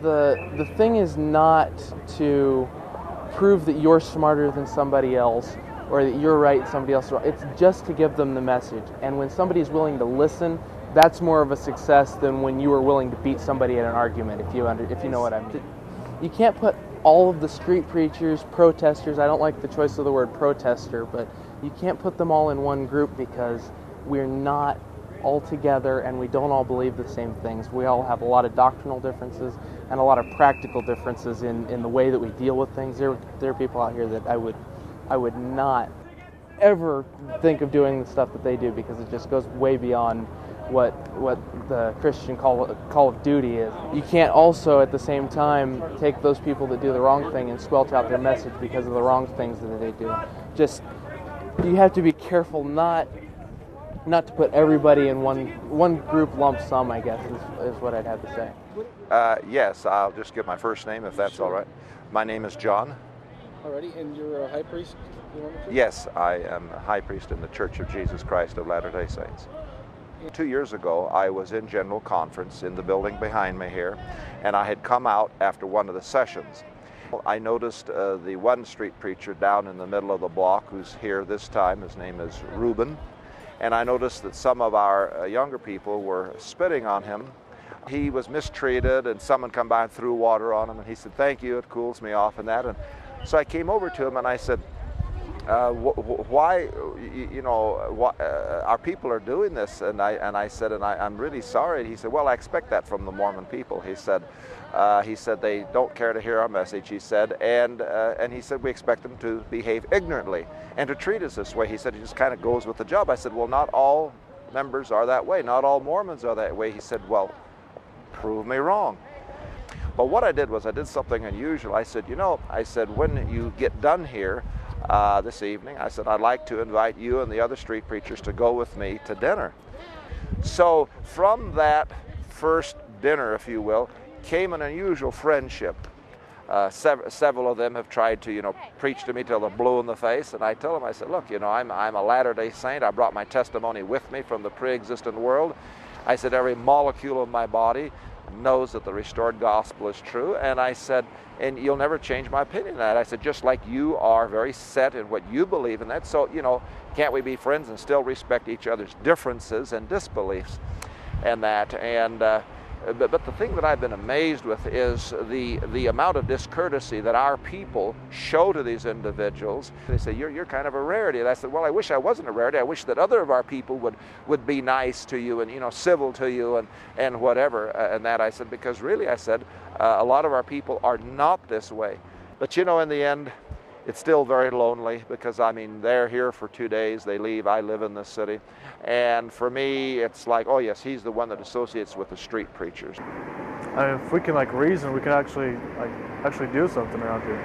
the thing is not to prove that you're smarter than somebody else or that you're right and somebody else is wrong. It's just to give them the message. And when somebody's willing to listen, that's more of a success than when you are willing to beat somebody at an argument, if you know what I mean. You can't put all of the street preachers, protesters, I don't like the choice of the word protester, but you can't put them all in one group because we're not all together and we don't all believe the same things. We all have a lot of doctrinal differences and a lot of practical differences in the way that we deal with things. There are people out here that I would not ever think of doing the stuff that they do because it just goes way beyond what the Christian call of duty is. You can't also at the same time take those people that do the wrong thing and squelch out their message because of the wrong things that they do. Just, you have to be careful not to put everybody in one group lump sum, I guess, is what I'd have to say. Yes, I'll just give my first name if that's all right. My name is John. Alrighty, and you're a high priest? Yes, I am a high priest in the Church of Jesus Christ of Latter-day Saints. 2 years ago, I was in General Conference in the building behind me here, and I had come out after one of the sessions. I noticed the one street preacher down in the middle of the block who's here this time. His name is Reuben. And I noticed that some of our younger people were spitting on him. He was mistreated, and someone come by and threw water on him, and he said, "Thank you, it cools me off," and that. And so I came over to him and I said, why, our people are doing this? And I said, I'm really sorry. He said, well, I expect that from the Mormon people. He said they don't care to hear our message, he said, and he said we expect them to behave ignorantly and to treat us this way. He said it just kind of goes with the job. I said, well, not all members are that way. Not all Mormons are that way. He said, well, prove me wrong. But what I did was I did something unusual. I said, when you get done here this evening, I said, I'd like to invite you and the other street preachers to go with me to dinner. So from that first dinner, if you will, came an unusual friendship. Several of them have tried to, preach to me till they're blue in the face, and I tell them, I said, look, I'm a Latter-day Saint. I brought my testimony with me from the pre-existent world. I said, every molecule of my body knows that the restored gospel is true, and I said, and you'll never change my opinion on that. I said, just like you are very set in what you believe in that, so, can't we be friends and still respect each other's differences and disbeliefs and that? And but the thing that I've been amazed with is the amount of discourtesy that our people show to these individuals. They say, you're kind of a rarity. And I said, well, I wish I wasn't a rarity. I wish that other of our people would be nice to you and, civil to you and whatever. And that I said, because really, I said, a lot of our people are not this way. But, in the end, it's still very lonely because, they're here for 2 days, they leave, I live in this city. And for me, it's like, oh yes, he's the one that associates with the street preachers. If we can reason, we can actually do something around here.